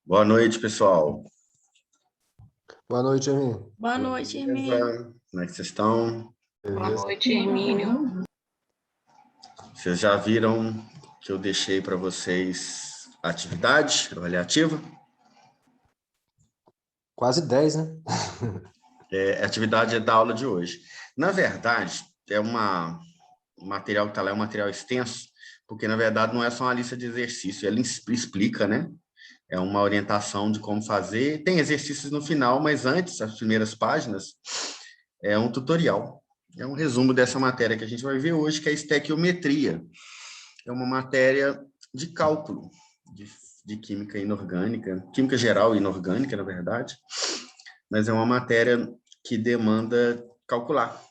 Boa noite, pessoal. Boa noite, Hermínio. Boa noite, Hermínio. Como é que vocês estão? Boa noite, Hermínio. Vocês já viram que eu deixei para vocês a atividade avaliativa? Quase 10, né? A atividade é da aula de hoje. Na verdade, o material que está lá é um material extenso, porque, na verdade, não é só uma lista de exercícios, ela explica, né? É uma orientação de como fazer. Tem exercícios no final, mas antes, as primeiras páginas, é um tutorial. É um resumo dessa matéria que a gente vai ver hoje, que é a estequiometria. É uma matéria de cálculo, de química inorgânica, química geral e inorgânica, na verdade, mas é uma matéria que demanda calcular.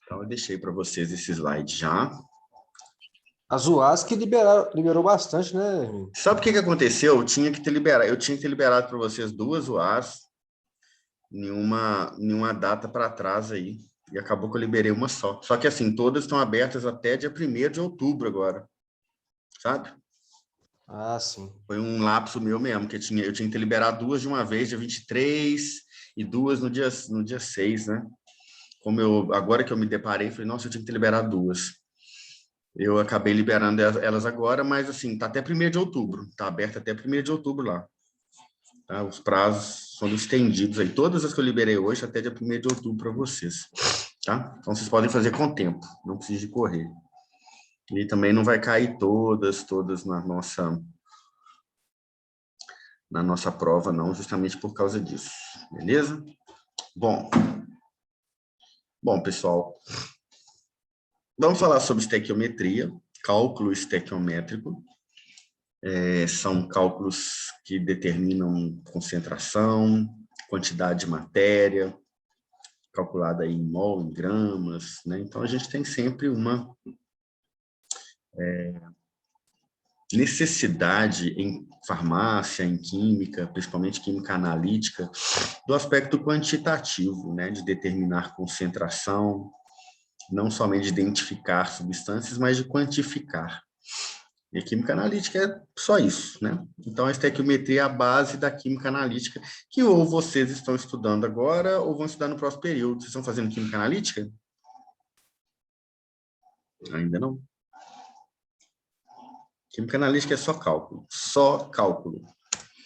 Então, eu deixei para vocês esse slide já. A ZUASC liberou bastante, né, Hermínio? Sabe o que aconteceu? Eu tinha que ter liberado para vocês 2 UAS, nenhuma data para trás aí, e acabou que eu liberei uma só. Só que, assim, todas estão abertas até dia 1º de outubro agora, sabe? Ah, sim. Foi um lapso meu mesmo, que eu tinha que ter liberado 2 de uma vez, dia 23, e 2 no dia 6, né? Agora que eu me deparei, falei, nossa, eu tinha que ter liberado 2. Eu acabei liberando elas agora, mas, assim, tá até 1º de outubro, tá aberto até 1º de outubro lá. Tá? Os prazos são estendidos aí. Todas as que eu liberei hoje, até dia 1º de outubro para vocês. Tá? Então, vocês podem fazer com tempo, não precisa de correr. E também não vai cair todas na nossa prova, não, justamente por causa disso. Beleza? Bom, pessoal, vamos falar sobre estequiometria, cálculo estequiométrico. São cálculos que determinam concentração, quantidade de matéria, calculada em mol, em gramas, né? Então, a gente tem sempre uma necessidade em farmácia, em química, principalmente química analítica, do aspecto quantitativo, né? De determinar concentração, não somente de identificar substâncias, mas de quantificar. E a química analítica é só isso, né? Então, a estequiometria é a base da química analítica, que ou vocês estão estudando agora, ou vão estudar no próximo período. Vocês estão fazendo química analítica? Ainda não. Química analítica é só cálculo, só cálculo.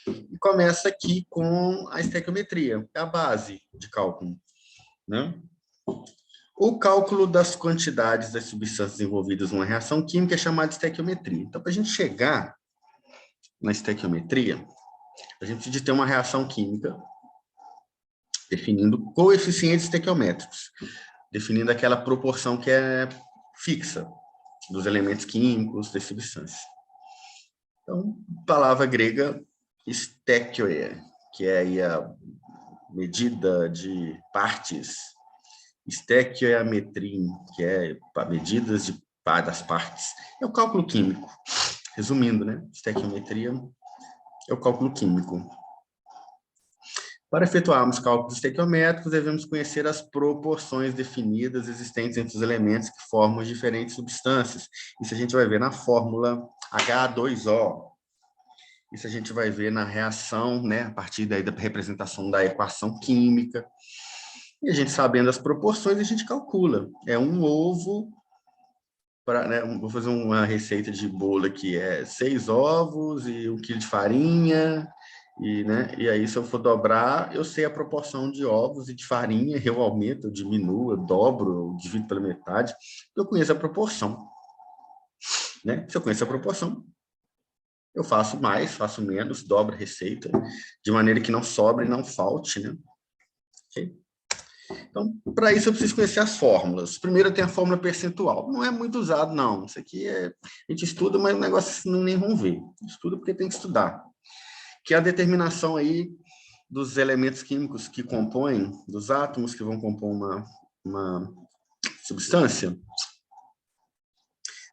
E começa aqui com a estequiometria, é a base de cálculo, né? O cálculo das quantidades das substâncias envolvidas numa reação química é chamado de estequiometria. Então, para a gente chegar na estequiometria, a gente precisa ter uma reação química definindo coeficientes estequiométricos, definindo aquela proporção que é fixa dos elementos químicos das substâncias. Então, palavra grega stekioe, que é aí a medida de partes. Estequiometria, que é medidas das partes. É o cálculo químico. Resumindo, né? Estequiometria é o cálculo químico. Para efetuarmos cálculos estequiométricos, devemos conhecer as proporções definidas existentes entre os elementos que formam as diferentes substâncias. Isso a gente vai ver na fórmula H2O. Isso a gente vai ver na reação, né, a partir daí da representação da equação química. E a gente, sabendo as proporções, a gente calcula. É um ovo, né, vou fazer uma receita de bolo aqui, 6 ovos e 1 quilo de farinha, e aí, se eu for dobrar, eu sei a proporção de ovos e de farinha, eu aumento, eu diminuo, eu dobro, eu divido pela metade, eu conheço a proporção. Né? Se eu conheço a proporção, eu faço mais, faço menos, dobro a receita, de maneira que não sobre e não falte, né? Okay? Então, para isso eu preciso conhecer as fórmulas. Primeiro tem a fórmula percentual. Não é muito usado, não. Isso aqui a gente estuda, mas o negócio não nem vão ver. Estuda porque tem que estudar. Que é a determinação aí dos elementos químicos que compõem, dos átomos que vão compor uma substância,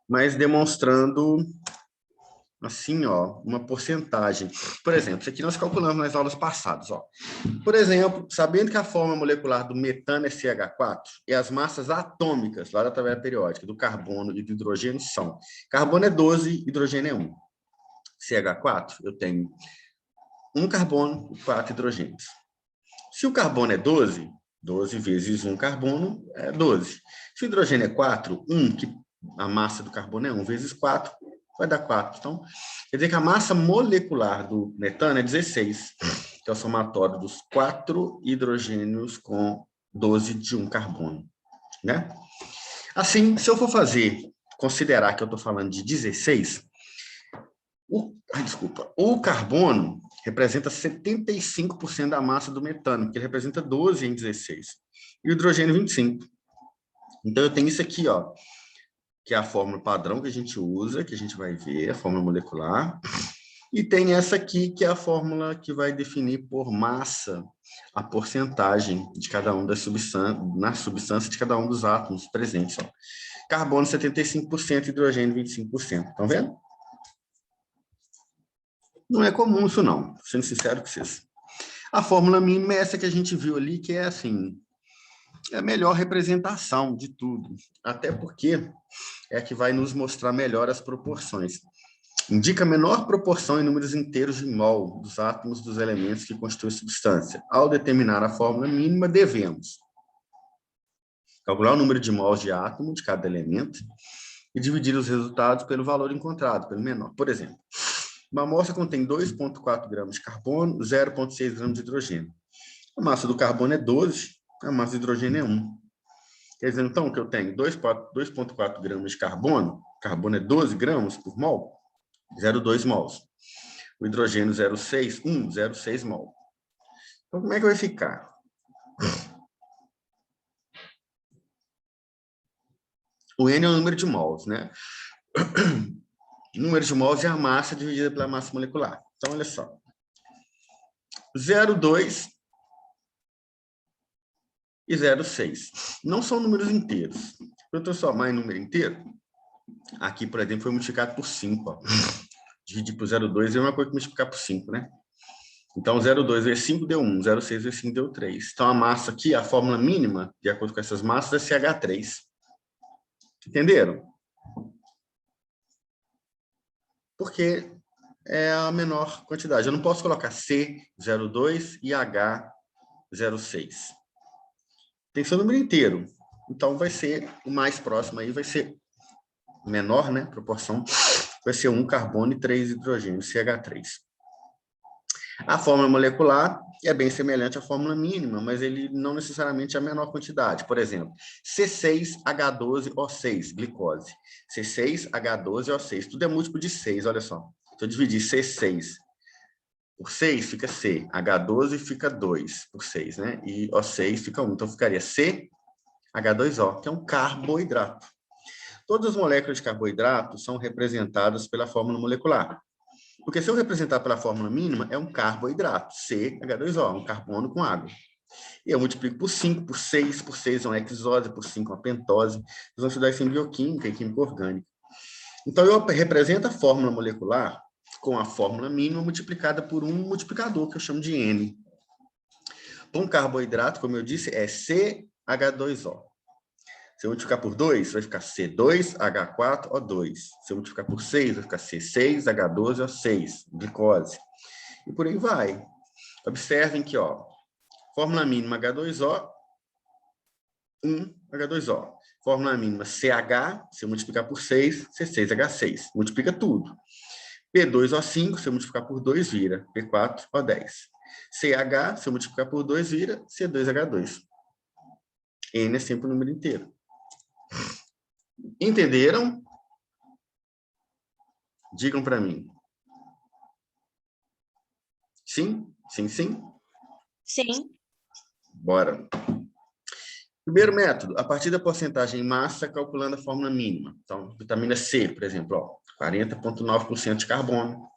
mas demonstrando assim, ó, uma porcentagem. Por exemplo, isso aqui nós calculamos nas aulas passadas, ó. Por exemplo, sabendo que a forma molecular do metano é CH4 e as massas atômicas lá da tabela periódica do carbono e do hidrogênio são: carbono é 12, hidrogênio é 1. CH4, eu tenho um carbono e 4 hidrogênios. Se o carbono é 12, 12 vezes um carbono é 12. Se o hidrogênio é 4, 1, que a massa do carbono é 1 vezes 4, vai dar 4. Então, quer dizer que a massa molecular do metano é 16, que é o somatório dos 4 hidrogênios com 12 de um carbono, né? Assim, se eu for considerar que eu estou falando de 16, o carbono representa 75% da massa do metano, porque ele representa 12 em 16, e o hidrogênio 25. Então, eu tenho isso aqui, ó, que é a fórmula padrão que a gente usa, que a gente vai ver, a fórmula molecular, e tem essa aqui, que é a fórmula que vai definir por massa a porcentagem de cada um das substâncias, na substância de cada um dos átomos presentes. Ó. Carbono 75%, hidrogênio 25%. Estão vendo? Não é comum isso não, sendo sincero com vocês. A fórmula mínima é essa que a gente viu ali, que é assim, é a melhor representação de tudo, até porque é a que vai nos mostrar melhor as proporções. Indica a menor proporção em números inteiros de mol dos átomos dos elementos que constituem a substância. Ao determinar a fórmula mínima, devemos calcular o número de mols de átomo de cada elemento e dividir os resultados pelo valor encontrado, pelo menor. Por exemplo, uma amostra contém 2,4 gramas de carbono, 0,6 gramas de hidrogênio. A massa do carbono é 12, a massa do hidrogênio é 1. Quer dizer, então, que eu tenho 2,4 gramas de carbono é 12 gramas por mol, 0,2 mols. O hidrogênio 0,6, 0,6 mol. Então, como é que vai ficar? O N é o número de mols, né? O número de mols é a massa dividida pela massa molecular. Então, olha só. 0,2 e 0,6. Não são números inteiros. Se eu transformar em número inteiro, aqui, por exemplo, foi multiplicado por 5. Ó. Dividir por 0,2 é uma coisa que multiplicar por 5, né? Então, 0,2 vezes 5 deu 1, 0,6 vezes 5 deu 3. Então, a massa aqui, a fórmula mínima, de acordo com essas massas, é CH3. Entenderam? Porque é a menor quantidade. Eu não posso colocar C02 e H06. Tem que ser o número inteiro. Então, vai ser o mais próximo aí, vai ser menor, né? Proporção, vai ser 1 carbono e 3 hidrogênio, CH3. A fórmula molecular é bem semelhante à fórmula mínima, mas ele não necessariamente é a menor quantidade. Por exemplo, C6H12O6, glicose. C6H12O6, tudo é múltiplo de 6, olha só. Se eu dividir C6 por 6, fica C. H12 fica 2 por 6, né? E O6 fica 1. Então, ficaria CH2O, que é um carboidrato. Todas as moléculas de carboidrato são representadas pela fórmula molecular. Porque se eu representar pela fórmula mínima, é um carboidrato, CH2O, um carbono com água. E eu multiplico por 5, por 6 é uma hexose, por 5 uma pentose. Nós vamos estudar isso em bioquímica e química orgânica. Então, eu represento a fórmula molecular com a fórmula mínima multiplicada por um multiplicador, que eu chamo de N. Um carboidrato, como eu disse, é CH2O. Se eu multiplicar por 2, vai ficar C2H4O2. Se eu multiplicar por 6, vai ficar C6H12O6, glicose. E por aí vai. Observem que, ó, fórmula mínima H2O, 1H2O. Fórmula mínima CH, se eu multiplicar por 6, C6H6. Multiplica tudo. P2O5, se eu multiplicar por 2, vira P4O10. CH, se eu multiplicar por 2, vira C2H2. N é sempre o número inteiro. Entenderam? Digam para mim. Sim? Sim, sim? Sim. Bora. Primeiro método, a partir da porcentagem em massa, calculando a fórmula mínima. Então, vitamina C, por exemplo, ó, 40,9% de carbono,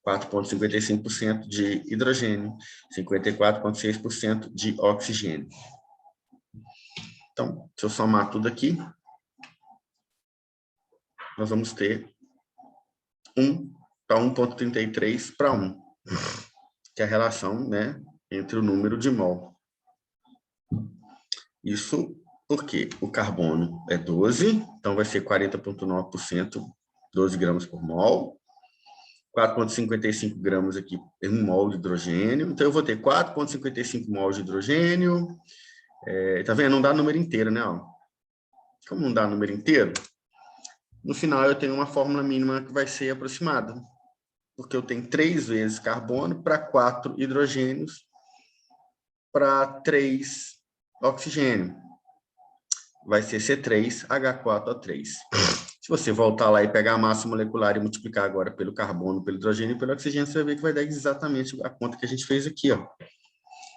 4,55% de hidrogênio, 54,6% de oxigênio. Então, se eu somar tudo aqui, nós vamos ter 1 para 1,33 para 1, que é a relação, né, entre o número de mol. Isso porque o carbono é 12, então vai ser 40,9%, 12 gramas por mol. 4,55 gramas aqui em 1 mol de hidrogênio. Então, eu vou ter 4,55 mol de hidrogênio. Tá vendo? Não dá número inteiro, né? Ó. Como não dá número inteiro, no final eu tenho uma fórmula mínima que vai ser aproximada. Porque eu tenho 3 vezes carbono para 4 hidrogênios para 3 oxigênio. Vai ser C3H4O3. Se você voltar lá e pegar a massa molecular e multiplicar agora pelo carbono, pelo hidrogênio e pelo oxigênio, você vai ver que vai dar exatamente a conta que a gente fez aqui, ó,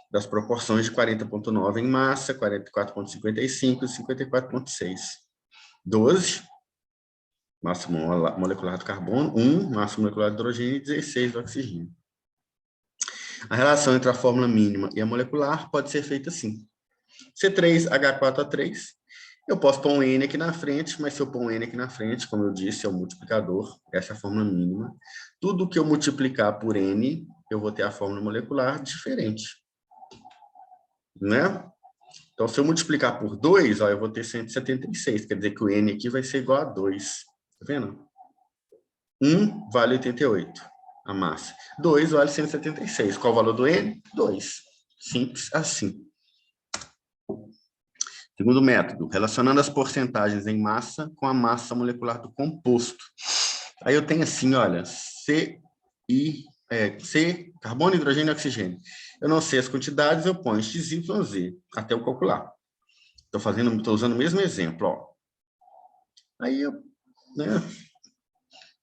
das proporções de 40,9 em massa, 44,55 e 54,6. 12, massa molecular do carbono, 1, massa molecular do hidrogênio e 16 do oxigênio. A relação entre a fórmula mínima e a molecular pode ser feita assim. C3H4O3, eu posso pôr um N aqui na frente, mas se eu pôr um N aqui na frente, como eu disse, é o multiplicador, essa é a fórmula mínima. Tudo que eu multiplicar por N, eu vou ter a fórmula molecular diferente. Né? Então, se eu multiplicar por 2, ó, eu vou ter 176, quer dizer que o N aqui vai ser igual a 2. Tá vendo? 1 vale 88, a massa. 2 vale 176. Qual o valor do N? 2. Simples assim. Segundo método, relacionando as porcentagens em massa com a massa molecular do composto. Aí eu tenho assim, olha, C, carbono, hidrogênio e oxigênio. Eu não sei as quantidades, eu ponho X, Y, Z, até eu calcular. Estou usando o mesmo exemplo, ó. Aí,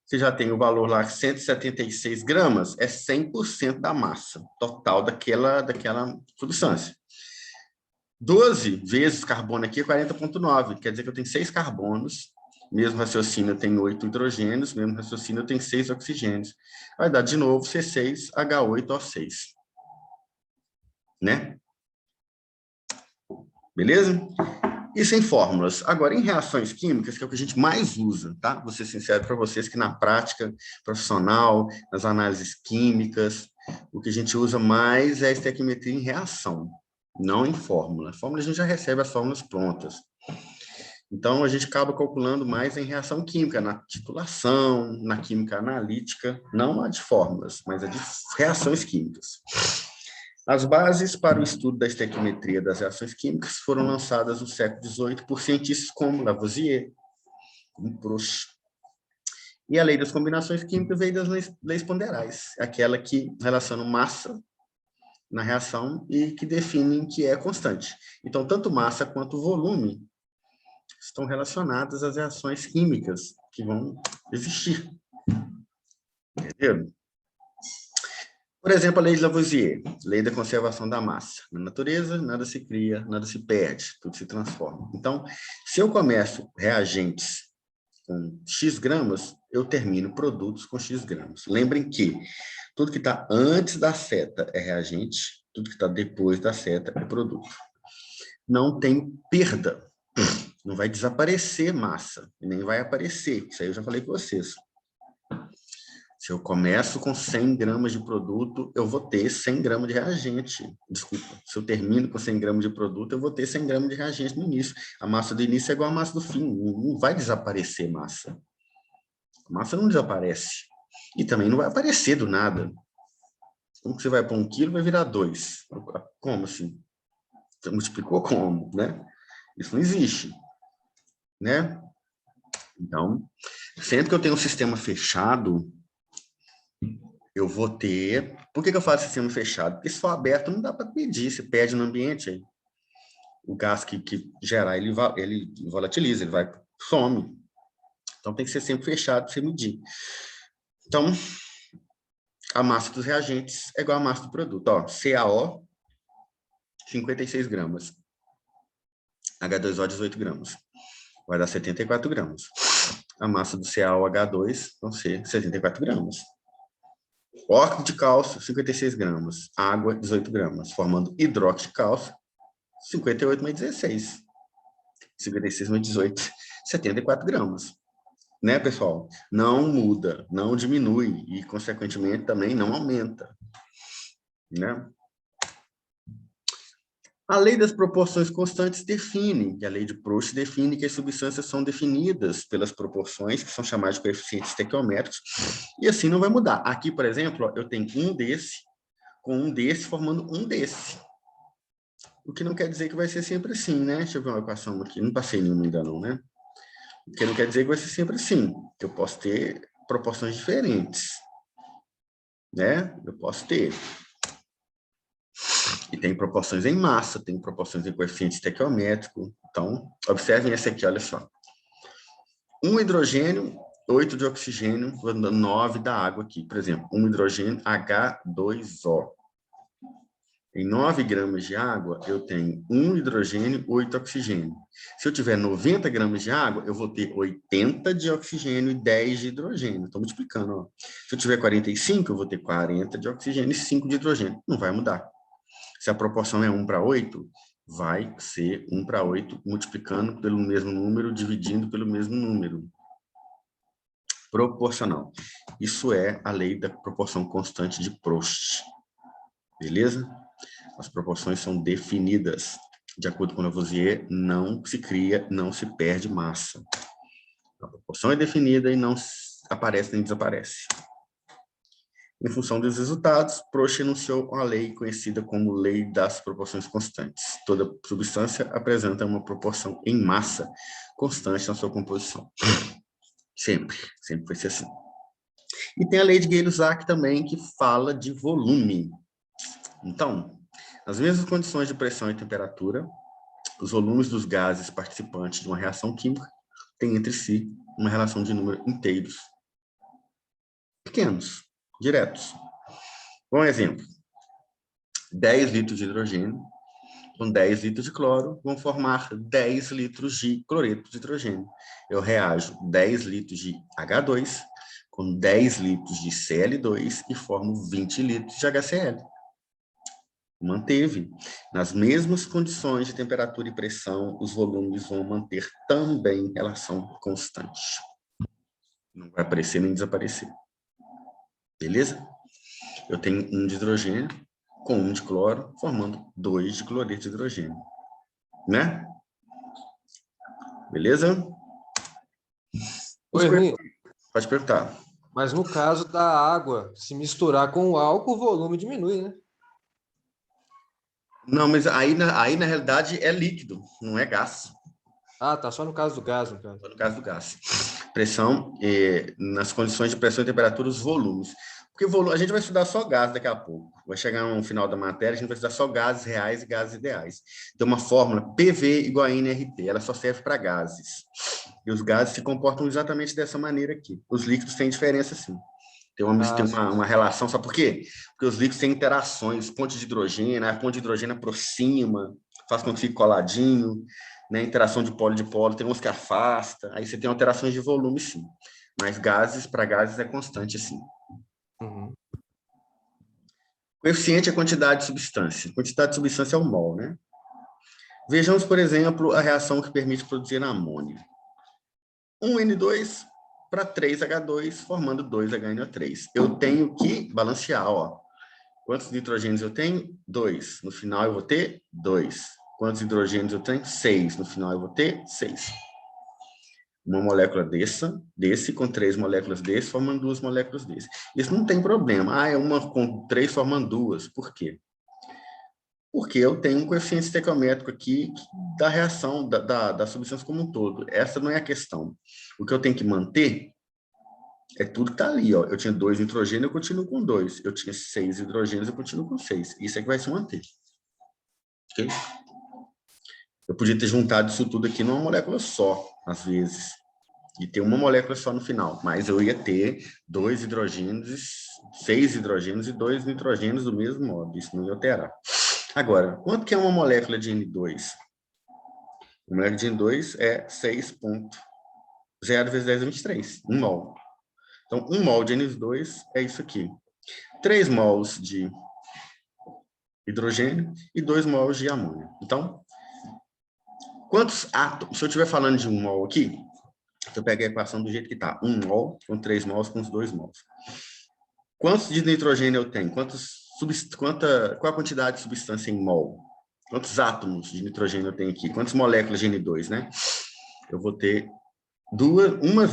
você já tem o valor lá, 176 gramas, é 100% da massa total daquela substância. 12 vezes carbono aqui é 40,9, quer dizer que eu tenho 6 carbonos, mesmo raciocínio eu tenho 8 hidrogênios, mesmo raciocínio eu tenho 6 oxigênios. Vai dar de novo C6H8O6. Né? Beleza? Isso em fórmulas. Agora, em reações químicas, que é o que a gente mais usa, tá? Vou ser sincero para vocês que na prática profissional, nas análises químicas, o que a gente usa mais é a estequiometria em reação, não em fórmula. Fórmula a gente já recebe as fórmulas prontas. Então, a gente acaba calculando mais em reação química, na titulação, na química analítica, não a de fórmulas, mas a de reações químicas. As bases para o estudo da estequiometria das reações químicas foram lançadas no século XVIII por cientistas como Lavoisier, Proust. E a lei das combinações químicas veio das leis ponderais, aquela que relaciona massa na reação e que definem que é constante. Então, tanto massa quanto volume estão relacionadas às reações químicas que vão existir. Entendeu? Por exemplo, a lei de Lavoisier, lei da conservação da massa. Na natureza, nada se cria, nada se perde, tudo se transforma. Então, se eu começo reagentes com X gramas, eu termino produtos com X gramas. Lembrem que tudo que está antes da seta é reagente, tudo que está depois da seta é produto. Não tem perda. Não vai desaparecer massa, nem vai aparecer. Isso aí eu já falei com vocês. Se eu começo com 100 gramas de produto, eu vou ter 100 gramas de reagente. Desculpa. Se eu termino com 100 gramas de produto, eu vou ter 100 gramas de reagente no início. A massa do início é igual à massa do fim. Não vai desaparecer massa. A massa não desaparece. E também não vai aparecer do nada. Como que você vai pôr 1 quilo e vai virar 2? Como assim? Você multiplicou como, né? Isso não existe. Né? Então, sempre que eu tenho um sistema fechado, eu vou ter... Por que eu faço sistema fechado? Porque se for aberto, não dá para medir. Você perde no ambiente, aí o gás que gerar, ele volatiliza, ele vai, some. Então, tem que ser sempre fechado para você medir. Então, a massa dos reagentes é igual à massa do produto. Ó, CaO, 56 gramas. H2O, 18 gramas. Vai dar 74 gramas. A massa do CaOH2 vão ser 74 gramas. Óxido de cálcio, 56 gramas. Água, 18 gramas. Formando hidróxido de cálcio, 58 mais 16. 56 mais 18, 74 gramas. Né, pessoal? Não muda, não diminui e, consequentemente, também não aumenta. Né? A lei das proporções constantes define, e a lei de Proust define que as substâncias são definidas pelas proporções, que são chamadas de coeficientes estequiométricos, e assim não vai mudar. Aqui, por exemplo, ó, eu tenho um desse com um desse formando um desse. O que não quer dizer que vai ser sempre assim, né? Deixa eu ver uma equação aqui. Não passei nenhuma ainda não, né? O que não quer dizer que vai ser sempre assim. Eu posso ter proporções diferentes, né? Eu posso ter. E tem proporções em massa, tem proporções em coeficiente estequiométrico. Então, observem essa aqui, olha só. 1 hidrogênio, 8 de oxigênio, 9 da água aqui. Por exemplo, 1 hidrogênio, H2O. Em 9 gramas de água, eu tenho 1 hidrogênio, 8 oxigênio. Se eu tiver 90 gramas de água, eu vou ter 80 de oxigênio e 10 de hidrogênio. Estou multiplicando, ó. Se eu tiver 45, eu vou ter 40 de oxigênio e 5 de hidrogênio. Não vai mudar. Se a proporção é 1 para 8, vai ser 1 para 8, multiplicando pelo mesmo número, dividindo pelo mesmo número. Proporcional. Isso é a lei da proporção constante de Proust. Beleza? As proporções são definidas. De acordo com Lavoisier, não se cria, não se perde massa. A proporção é definida e não aparece nem desaparece. Em função dos resultados, Proust enunciou uma lei conhecida como lei das proporções constantes. Toda substância apresenta uma proporção em massa constante na sua composição. Sempre vai ser assim. E tem a lei de Gay-Lussac também, que fala de volume. Então, nas mesmas condições de pressão e temperatura, os volumes dos gases participantes de uma reação química têm entre si uma relação de número inteiros pequenos, diretos. Bom exemplo, 10 litros de hidrogênio com 10 litros de cloro vão formar 10 litros de cloreto de hidrogênio. Eu reajo 10 litros de H2 com 10 litros de Cl2 e formo 20 litros de HCl. Manteve. Nas mesmas condições de temperatura e pressão, os volumes vão manter também relação constante. Não vai aparecer nem desaparecer. Beleza? Eu tenho 1 de hidrogênio com 1 de cloro, formando 2 de cloreto de hidrogênio. Né? Beleza? Oi, Hermínio, Pode perguntar. mas no caso da água, se misturar com o álcool, o volume diminui, né? Não, mas aí na realidade é líquido, não é gás. Ah, tá, só no caso do gás, no caso. Só no caso do gás. Pressão, nas condições de pressão e temperatura, os volumes. Porque a gente vai estudar só gás daqui a pouco. Vai chegar no final da matéria, a gente vai estudar só gases reais e gases ideais. Tem uma fórmula PV igual a nRT, ela só serve para gases. E os gases se comportam exatamente dessa maneira aqui. Os líquidos têm diferença, sim. Tem uma relação, sabe por quê? Porque os líquidos têm interações, ponte de hidrogênio, a ponte de hidrogênio aproxima, faz com que fique coladinho, né? Interação de polo, tem uns que afasta, aí você tem alterações de volume, sim. Mas para gases é constante, assim. Uhum. Coeficiente é quantidade de substância. Quantidade de substância é o mol, né? Vejamos, por exemplo, a reação que permite produzir amônia. 1N2 para 3H2, formando 2HNO3. Eu tenho que balancear, ó. Quantos nitrogênios eu tenho? 2. No final eu vou ter 2. Quantos hidrogênios eu tenho? 6. No final eu vou ter 6. Uma molécula desse com 3 moléculas desse, formando 2 moléculas desse. Isso não tem problema. Ah, é uma com 3 formando 2. Por quê? Porque eu tenho um coeficiente estequiométrico aqui da reação da substância como um todo. Essa não é a questão. O que eu tenho que manter é tudo que está ali. Ó. Eu tinha 2 nitrogênios, eu continuo com 2. Eu tinha 6 hidrogênios, eu continuo com 6. Isso é que vai se manter. Ok? Eu podia ter juntado isso tudo aqui numa molécula só, às vezes. E ter uma molécula só no final. Mas eu ia ter 2 hidrogênios, 6 hidrogênios e 2 nitrogênios do mesmo modo. Isso não ia alterar. Agora, quanto que é uma molécula de N2? Uma molécula de N2 é 6,0 vezes 10 a 23, 1 mol. Então, 1 mol de N2 é isso aqui. 3 mols de hidrogênio e 2 mols de amônia. Então, quantos átomos? Se eu estiver falando de 1 mol aqui, eu pego a equação do jeito que está. 1 mol com 3 mols com os 2 mols. Quantos de nitrogênio eu tenho? Qual a quantidade de substância em mol? Quantos átomos de nitrogênio eu tenho aqui? Quantas moléculas de N2, né? Eu vou ter uma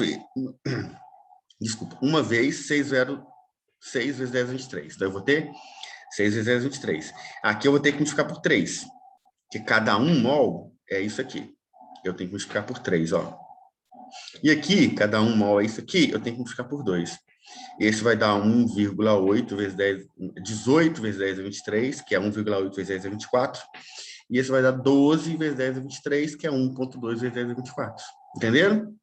vez 6 vezes 10 a 23. Então, eu vou ter 6 vezes 10 a 23. Aqui eu vou ter que multiplicar por 3, que cada 1 mol é isso aqui. Eu tenho que multiplicar por 3, ó. E aqui, cada 1 mol é isso aqui, eu tenho que multiplicar por 2. Esse vai dar 1,8 vezes 10, 18 vezes 10 a 23, que é 1,8 vezes 10 a 24. E esse vai dar 12 vezes 10 a 23, que é 1,2 vezes 10 a 24. Entenderam?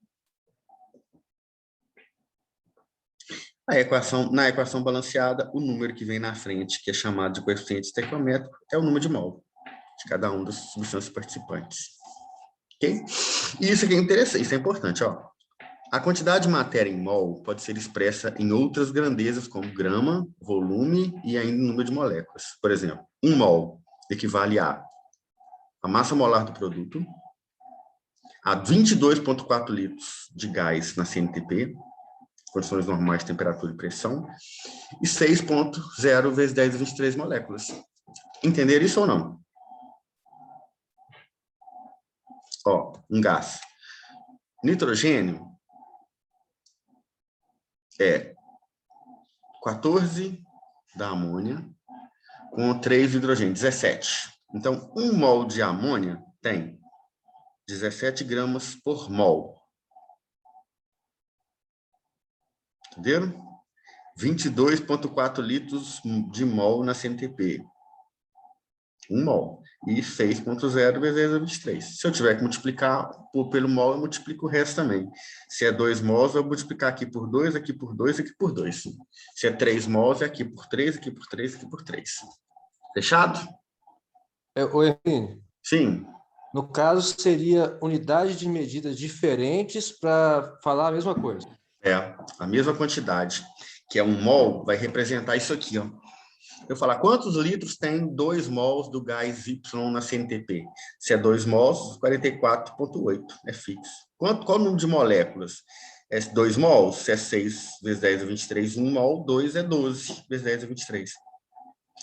Na equação balanceada, o número que vem na frente, que é chamado de coeficiente estequiométrico, é o número de mol de cada um das substâncias participantes. Ok? E isso aqui é interessante, isso é importante, ó. A quantidade de matéria em mol pode ser expressa em outras grandezas, como grama, volume e ainda número de moléculas. Por exemplo, 1 mol equivale a massa molar do produto, a 22,4 litros de gás na CNTP, condições normais de temperatura e pressão, e 6,0 vezes 10 a 23 moléculas. Entenderam isso ou não? Ó, um gás. Nitrogênio é 14 da amônia com 3 hidrogênio, 17. Então, 1 mol de amônia tem 17 gramas por mol. Entenderam? 22,4 litros de mol na CNTP. 1 mol. E 6,0 vezes 10 a 23. Se eu tiver que multiplicar pelo mol, eu multiplico o resto também. Se é 2 mols, eu vou multiplicar aqui por 2, aqui por 2, aqui por 2. Se é 3 mols, é aqui por 3, aqui por 3, aqui por 3. Fechado? Oi, Henrique. Sim. No caso, seria unidade de medidas diferentes para falar a mesma coisa. É, a mesma quantidade, que é 1 mol, vai representar isso aqui, ó. Eu falar quantos litros tem 2 mols do gás Y na CNTP? Se é 2 mols, 44,8, é fixo. Qual o número de moléculas? É 2 mols, se é 6 vezes 10 a 23, 1 mol, 2 é 12 vezes 10 a 23.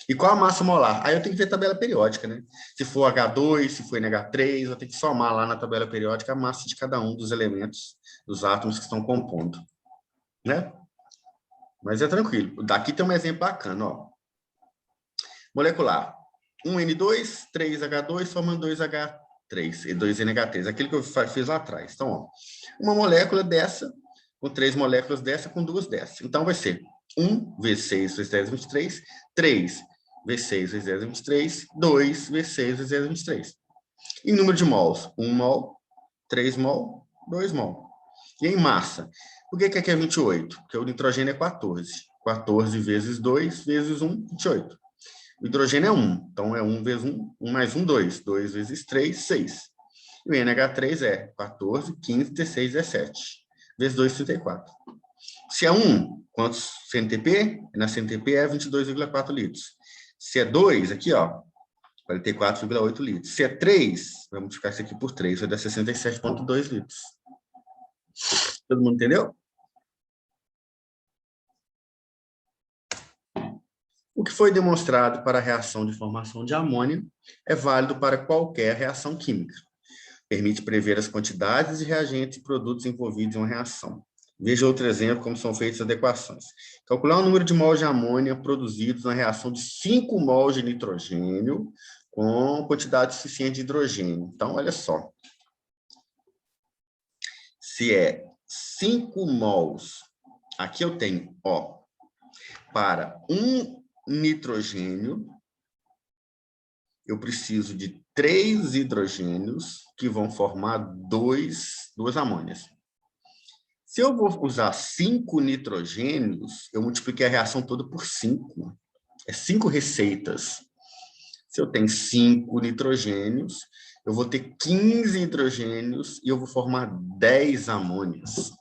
E qual a massa molar? Aí eu tenho que ver a tabela periódica, né? Se for H2, se for NH3, eu tenho que somar lá na tabela periódica a massa de cada um dos elementos, dos átomos que estão compondo, né? Mas é tranquilo. Daqui tem um exemplo bacana, ó. Molecular. 1N2, 3H2, formando 2H3 e 2NH3. Aquilo que eu fiz lá atrás. Então, ó, uma molécula dessa, com 3 moléculas dessa, com 2 dessas. Então, vai ser 1 vezes 6 vezes 10 a 23, 3 vezes 6 vezes 10 a 23, 2 vezes 6 vezes 10 a 23. Em número de mols, 1 mol, 3 mol, 2 mol. E em massa, por que aqui é 28? Porque o nitrogênio é 14. 14 vezes 2 vezes 1, 28. O hidrogênio é 1, então é 1 vezes 1, 1 mais 1, 2. 2 vezes 3, 6. E o NH3 é 14, 15, 16, 17. Vezes 2, 34. Se é 1, quantos CNTP? Na CNTP é 22,4 litros. Se é 2, aqui, ó, 44,8 litros. Se é 3, vamos multiplicar isso aqui por 3, vai dar 67,2 litros. Todo mundo entendeu? O que foi demonstrado para a reação de formação de amônia é válido para qualquer reação química. Permite prever as quantidades de reagentes e produtos envolvidos em uma reação. Veja outro exemplo, como são feitas as adequações. Calcular o número de mols de amônia produzidos na reação de 5 mols de nitrogênio com quantidade suficiente de hidrogênio. Então, olha só. Se é 5 mols, aqui eu tenho, ó, para 1 nitrogênio, eu preciso de 3 hidrogênios que vão formar 2 amônias. Se eu vou usar 5 nitrogênios, eu multipliquei a reação toda por 5. É 5 receitas. Se eu tenho 5 nitrogênios, eu vou ter 15 hidrogênios e eu vou formar 10 amônias.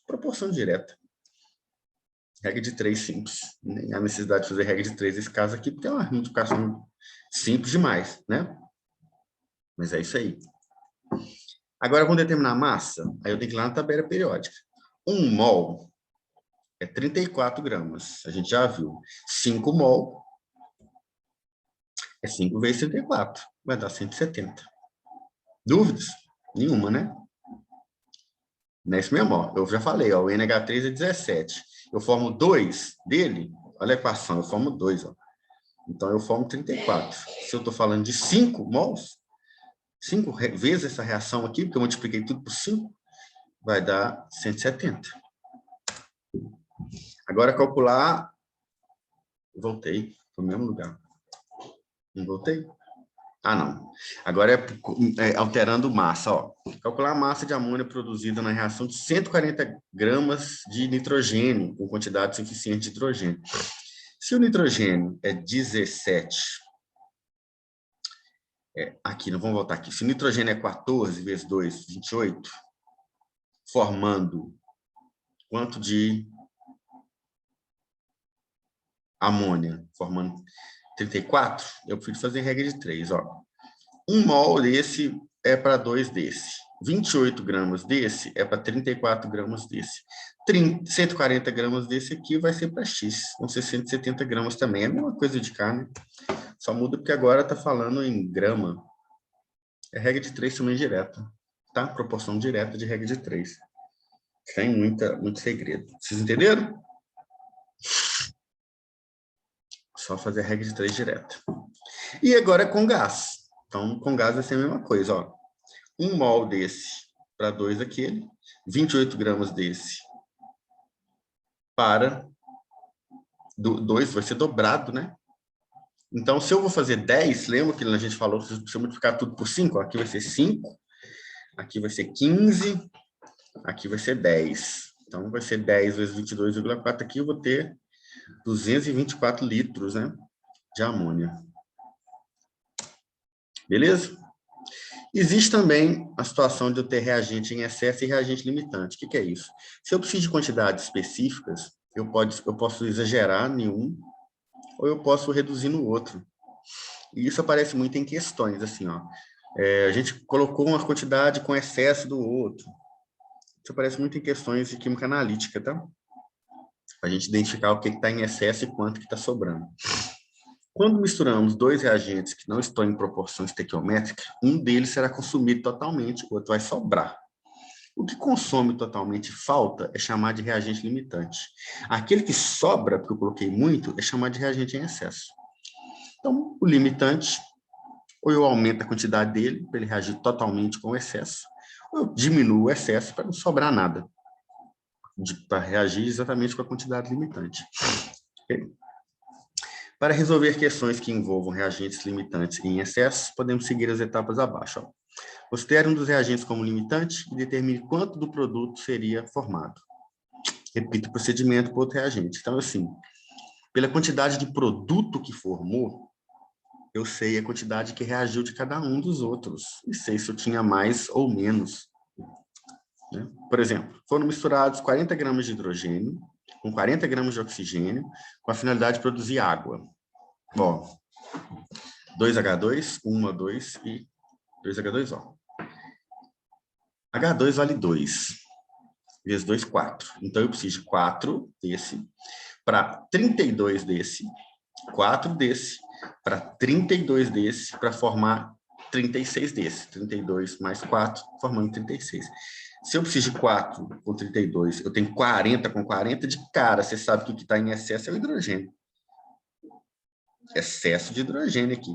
Proporção direta. Regra de 3 simples. Nem há necessidade de fazer regra de 3 nesse caso aqui, porque é uma multiplicação simples demais, né? Mas é isso aí. Agora, vamos determinar a massa. Aí eu tenho que ir lá na tabela periódica. 1 mol é 34 gramas. A gente já viu. 5 mol É 5 vezes 34. Vai dar 170. Dúvidas? Nenhuma, né? Não é isso mesmo, ó. Eu já falei, ó, o NH3 é 17. Eu formo 2 dele, olha a equação, eu formo 2, ó. Então, eu formo 34. Se eu estou falando de 5 mols, 5 vezes essa reação aqui, porque eu multipliquei tudo por 5, vai dar 170. Agora, calcular... Voltei para o mesmo lugar. Não voltei? Ah, não. Agora é alterando massa, ó. Calcular a massa de amônia produzida na reação de 140 gramas de nitrogênio, com quantidade suficiente de hidrogênio. Se o nitrogênio é 17, aqui, não vamos voltar aqui. Se o nitrogênio é 14 vezes 2, 28, formando quanto de amônia? Formando 34, eu preciso fazer regra de 3, ó. 1 mol desse é para 2 desse. 28 gramas desse é para 34 gramas desse. 140 gramas desse aqui vai ser para X. Vão ser 170 gramas também. É a mesma coisa de cá, né? Só muda porque agora está falando em grama. É regra de 3 também direta. Tá? Proporção direta de regra de 3. Sem muito segredo. Vocês entenderam? Só fazer a regra de 3 direta. E agora é com gás. Então, com gás vai ser a mesma coisa, ó. 1 mol desse para 2 daquele, 28 gramas desse para 2, vai ser dobrado, né? Então, se eu vou fazer 10, lembra que a gente falou, se eu multiplicar tudo por 5, ó, aqui vai ser 5, aqui vai ser 15, aqui vai ser 10. Então, vai ser 10 vezes 22,4, aqui eu vou ter 224 litros, né, de amônia. Beleza? Existe também a situação de eu ter reagente em excesso e reagente limitante. O que é isso? Se eu preciso de quantidades específicas, eu posso exagerar em um, ou eu posso reduzir no outro. E isso aparece muito em questões, assim, ó. A gente colocou uma quantidade com excesso do outro. Isso aparece muito em questões de química analítica, tá? Para a gente identificar o que está em excesso e quanto que está sobrando. Quando misturamos 2 reagentes que não estão em proporção estequiométrica, um deles será consumido totalmente, o outro vai sobrar. O que consome totalmente e falta é chamado de reagente limitante. Aquele que sobra, porque eu coloquei muito, é chamado de reagente em excesso. Então, o limitante, ou eu aumento a quantidade dele, para ele reagir totalmente com o excesso, ou eu diminuo o excesso para não sobrar nada, para reagir exatamente com a quantidade limitante. Okay? Para resolver questões que envolvam reagentes limitantes em excesso, podemos seguir as etapas abaixo. Ó. Considere um dos reagentes como limitante e determine quanto do produto seria formado. Repita o procedimento para outro reagente. Então, assim, pela quantidade de produto que formou, eu sei a quantidade que reagiu de cada um dos outros. E sei se eu tinha mais ou menos. Né? Por exemplo, foram misturados 40 gramas de hidrogênio com 40 gramas de oxigênio, com a finalidade de produzir água. Ó, 2H2, 1O2 e 2H2O. H2 vale 2, vezes 2, 4. Então, eu preciso de 4 desse, para 32 desse, 4 desse, para 32 desse, para formar 36 desse. 32 mais 4, formando 36. Se eu preciso de 4 com 32, eu tenho 40 com 40, de cara, você sabe que o que está em excesso é o hidrogênio. Excesso de hidrogênio aqui.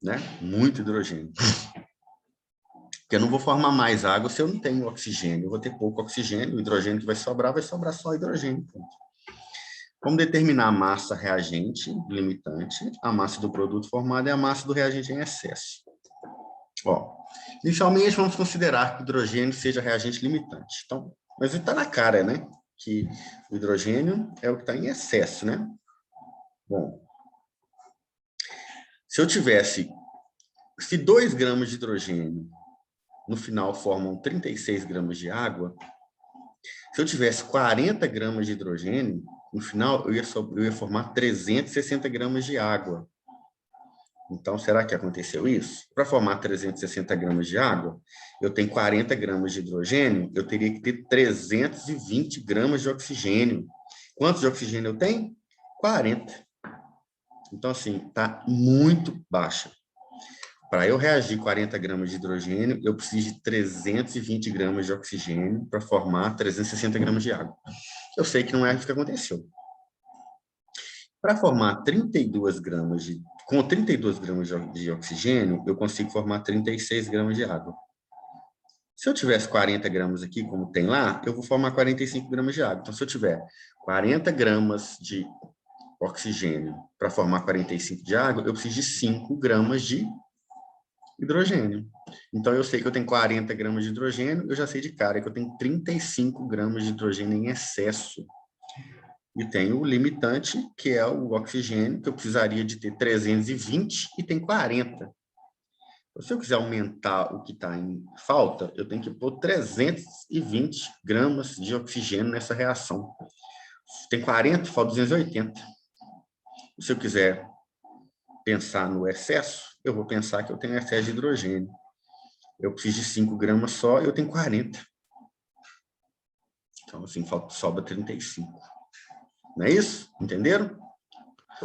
Né? Muito hidrogênio. Porque eu não vou formar mais água se eu não tenho oxigênio. Eu vou ter pouco oxigênio, o hidrogênio que vai sobrar só hidrogênio. Ponto. Vamos determinar a massa reagente limitante. A massa do produto formado é a massa do reagente em excesso. Ó, inicialmente, vamos considerar que o hidrogênio seja reagente limitante. Então, mas está na cara, né? Que o hidrogênio é o que está em excesso, né? Bom, se 2 gramas de hidrogênio no final formam 36 gramas de água, se eu tivesse 40 gramas de hidrogênio, no final eu ia formar 360 gramas de água. Então, será que aconteceu isso? Para formar 360 gramas de água, eu tenho 40 gramas de hidrogênio, eu teria que ter 320 gramas de oxigênio. Quantos de oxigênio eu tenho? 40. Então, assim, está muito baixa. Para eu reagir 40 gramas de hidrogênio, eu preciso de 320 gramas de oxigênio para formar 360 gramas de água. Eu sei que não é isso que aconteceu. Para formar 32 gramas com 32 gramas de oxigênio, eu consigo formar 36 gramas de água. Se eu tivesse 40 gramas aqui, como tem lá, eu vou formar 45 gramas de água. Então, se eu tiver 40 gramas de oxigênio para formar 45 de água, eu preciso de 5 gramas de hidrogênio. Então, eu sei que eu tenho 40 gramas de hidrogênio, eu já sei de cara que eu tenho 35 gramas de hidrogênio em excesso. E tem o limitante, que é o oxigênio, que eu precisaria de ter 320 e tem 40. Se eu quiser aumentar o que está em falta, eu tenho que pôr 320 gramas de oxigênio nessa reação. Tem 40, falta 280. Se eu quiser pensar no excesso, eu vou pensar que eu tenho excesso de hidrogênio. Eu preciso de 5 gramas só, eu tenho 40. Então, assim, sobra 35. Não é isso? Entenderam?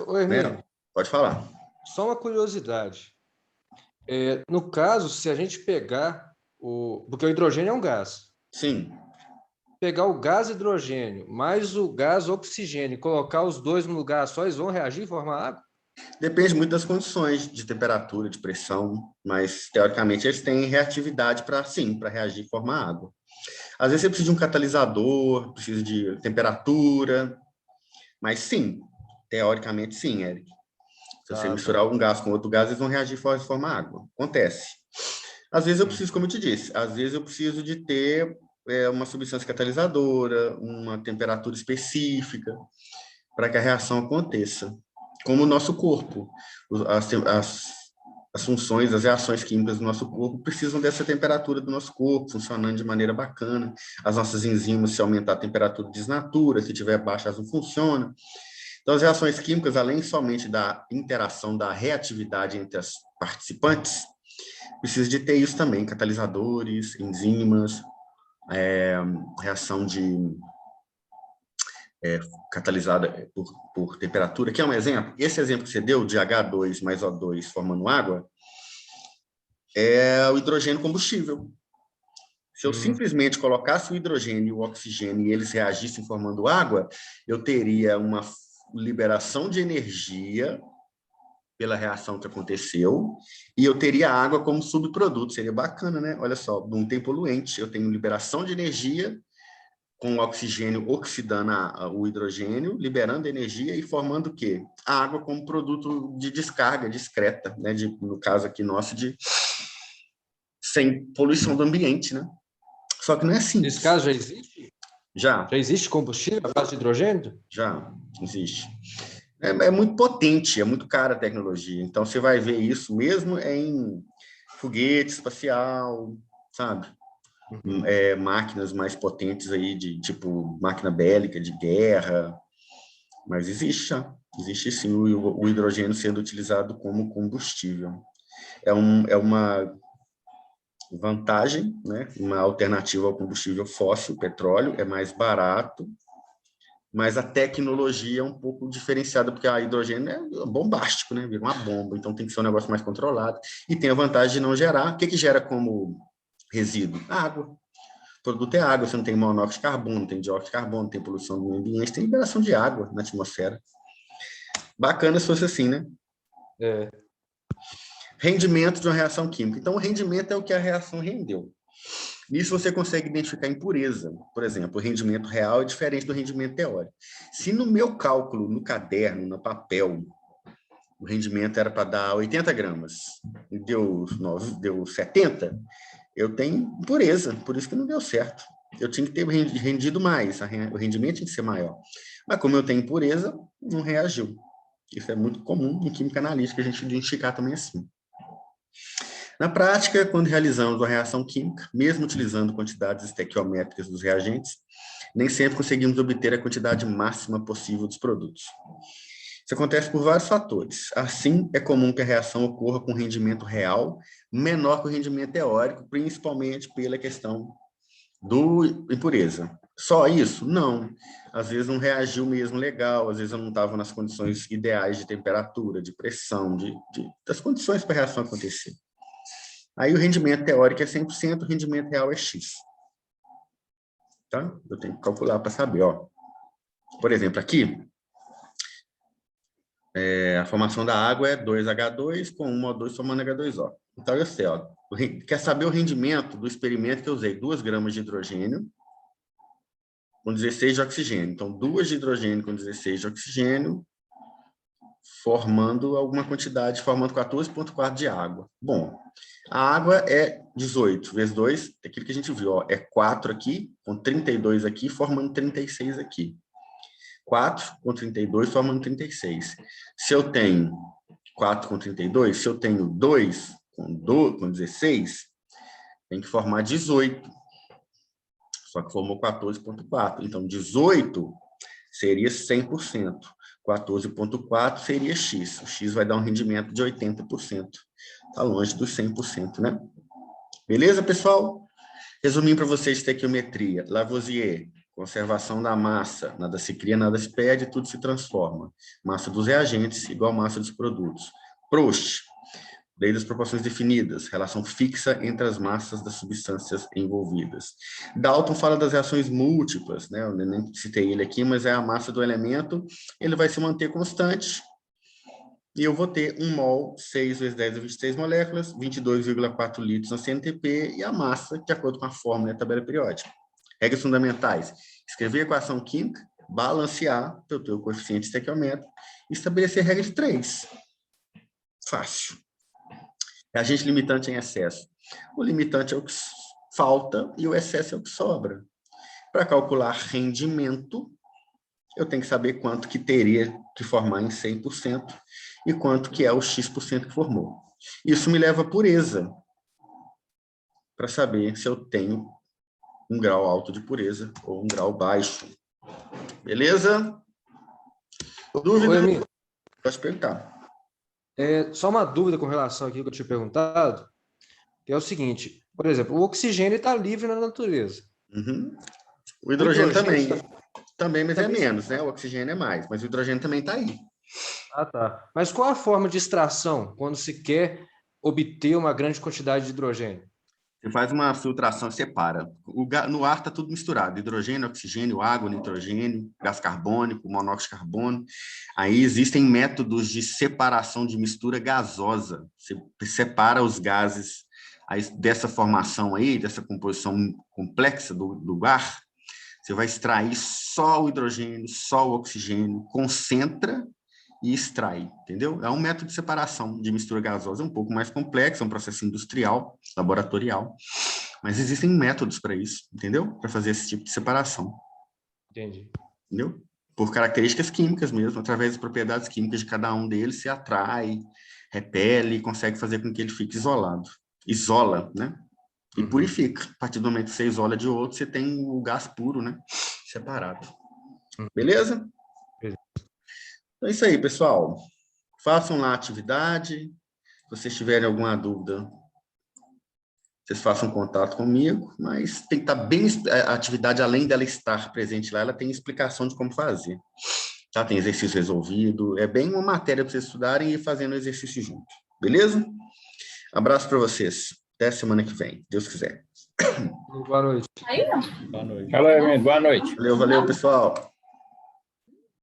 Ô, Hermínio, Pode falar. só uma curiosidade. No caso, se a gente pegar porque o hidrogênio é um gás. Sim. Pegar o gás hidrogênio mais o gás oxigênio e colocar os dois no lugar só, eles vão reagir e formar água? Depende muito das condições de temperatura, de pressão, mas, teoricamente, eles têm reatividade para reagir e formar água. Às vezes você precisa de um catalisador, precisa de temperatura, mas sim, teoricamente sim, Eric. Se você misturar um gás com outro gás, eles vão reagir e formar água. Acontece. Às vezes eu preciso, como eu te disse, às vezes eu preciso de ter uma substância catalisadora, uma temperatura específica, para que a reação aconteça. Como o nosso corpo. As funções, as reações químicas do nosso corpo precisam dessa temperatura do nosso corpo, funcionando de maneira bacana. As nossas enzimas, se aumentar a temperatura, desnatura, se tiver baixa, elas não funcionam. Então, as reações químicas, além somente da interação, da reatividade entre as participantes, precisa de ter isso também, catalisadores, enzimas, reação catalisada por temperatura. Aqui é um exemplo. Esse exemplo que você deu, de H2 mais O2 formando água, é o hidrogênio combustível. Se eu simplesmente colocasse o hidrogênio e o oxigênio e eles reagissem formando água, eu teria uma liberação de energia pela reação que aconteceu, e eu teria água como subproduto. Seria bacana, né? Olha só, não tem poluente, eu tenho liberação de energia com o oxigênio oxidando o hidrogênio, liberando energia e formando o quê? A água como produto de descarga discreta, né? No caso aqui nosso, sem poluição do ambiente, né? Só que não é assim. Esse caso já existe? Já. Já existe combustível à base de hidrogênio? Já existe. É muito potente, é muito cara a tecnologia. Então, você vai ver isso mesmo em foguete espacial, sabe? Máquinas mais potentes aí, de tipo máquina bélica, de guerra. Mas existe, já. Existe sim o hidrogênio sendo utilizado como combustível. É uma vantagem, né? Uma alternativa ao combustível fóssil, petróleo, é mais barato, mas a tecnologia é um pouco diferenciada, porque a hidrogênio é bombástico, né? Vira uma bomba, então tem que ser um negócio mais controlado. E tem a vantagem de não gerar. O que gera como resíduo? Água. O produto é água, você não tem monóxido de carbono, não tem dióxido de carbono, não tem poluição do meio ambiente, tem liberação de água na atmosfera. Bacana se fosse assim, né? Rendimento de uma reação química. Então, o rendimento é o que a reação rendeu. Nisso você consegue identificar a impureza. Por exemplo, o rendimento real é diferente do rendimento teórico. Se no meu cálculo, no caderno, no papel, o rendimento era para dar 80 gramas e deu 70, eu tenho impureza, por isso que não deu certo. Eu tinha que ter rendido mais, o rendimento tinha que ser maior. Mas como eu tenho impureza, não reagiu. Isso é muito comum em química analítica, a gente identificar também assim. Na prática, quando realizamos uma reação química, mesmo utilizando quantidades estequiométricas dos reagentes, nem sempre conseguimos obter a quantidade máxima possível dos produtos. Isso acontece por vários fatores. Assim, é comum que a reação ocorra com rendimento real menor que o rendimento teórico, principalmente pela questão da impureza. Só isso? Não. Às vezes não reagiu mesmo legal, às vezes eu não estava nas condições ideais de temperatura, de pressão, das condições para a reação acontecer. Aí o rendimento teórico é 100%, o rendimento real é X. Tá? Eu tenho que calcular para saber. Ó. Por exemplo, aqui, a formação da água é 2H2 com 1 O2 formando H2O. Então, eu sei, ó, quer saber o rendimento do experimento que eu usei 2 gramas de hidrogênio com 16 de oxigênio. Então, 2 de hidrogênio com 16 de oxigênio, formando alguma quantidade, formando 14,4 de água. Bom, a água é 18 vezes 2, é aquilo que a gente viu, ó, é 4 aqui, com 32 aqui, formando 36 aqui. 4 com 32, formando 36. Se eu tenho 4 com 32, se eu tenho 2 com 16, tem que formar 18. Só que formou 14,4. Então, 18 seria 100%. 14,4 seria X. O X vai dar um rendimento de 80%. Está longe dos 100%, né? Beleza, pessoal? Resumindo para vocês, estequiometria. Lavoisier, conservação da massa. Nada se cria, nada se perde, tudo se transforma. Massa dos reagentes igual massa dos produtos. Proust, lei das proporções definidas, relação fixa entre as massas das substâncias envolvidas. Dalton fala das reações múltiplas, né? Eu nem citei ele aqui, mas é a massa do elemento, ele vai se manter constante, e eu vou ter 1 mol, 6 vezes 10 a 26 moléculas, 22,4 litros na CNTP, e a massa, de acordo com a fórmula e a tabela periódica. Regras fundamentais: escrever a equação química, balancear, para eu ter o coeficiente estequiométrico, e estabelecer regra de 3. Fácil. Agente limitante em excesso. O limitante é o que falta e o excesso é o que sobra. Para calcular rendimento, eu tenho que saber quanto que teria que formar em 100% e quanto que é o X% que formou. Isso me leva à pureza, para saber se eu tenho um grau alto de pureza ou um grau baixo. Beleza? Dúvida? Oi, Emílio. Pode perguntar. Só uma dúvida com relação aqui que eu tinha perguntado, que é o seguinte, por exemplo, o oxigênio está livre na natureza. Uhum. O hidrogênio também. Também, mas também é menos, né? O oxigênio é mais, mas o hidrogênio também está aí. Ah, tá. Mas qual a forma de extração quando se quer obter uma grande quantidade de hidrogênio? Você faz uma filtração e separa. No ar está tudo misturado: hidrogênio, oxigênio, água, nitrogênio, gás carbônico, monóxido de carbono. Aí existem métodos de separação de mistura gasosa. Você separa os gases aí, dessa formação aí, dessa composição complexa do ar. Você vai extrair só o hidrogênio, só o oxigênio, concentra e extrai, entendeu? É um método de separação de mistura gasosa, um pouco mais complexo, é um processo industrial, laboratorial, mas existem métodos para isso, entendeu? Para fazer esse tipo de separação. Entendi. Entendeu? Por características químicas mesmo, através das propriedades químicas de cada um deles, se atrai, repele, consegue fazer com que ele fique isolado. Isola, né? E purifica. A partir do momento que você isola de outro, você tem o gás puro, né? Separado. Beleza? Então é isso aí, pessoal. Façam lá a atividade. Se vocês tiverem alguma dúvida, vocês façam contato comigo, mas tem que estar bem... A atividade, além dela estar presente lá, ela tem explicação de como fazer. Tá? Tem exercício resolvido. É bem uma matéria para vocês estudarem e fazendo o exercício junto. Beleza? Abraço para vocês. Até semana que vem, Deus quiser. Boa noite. Boa noite. Valeu, gente. Boa noite. Valeu, pessoal.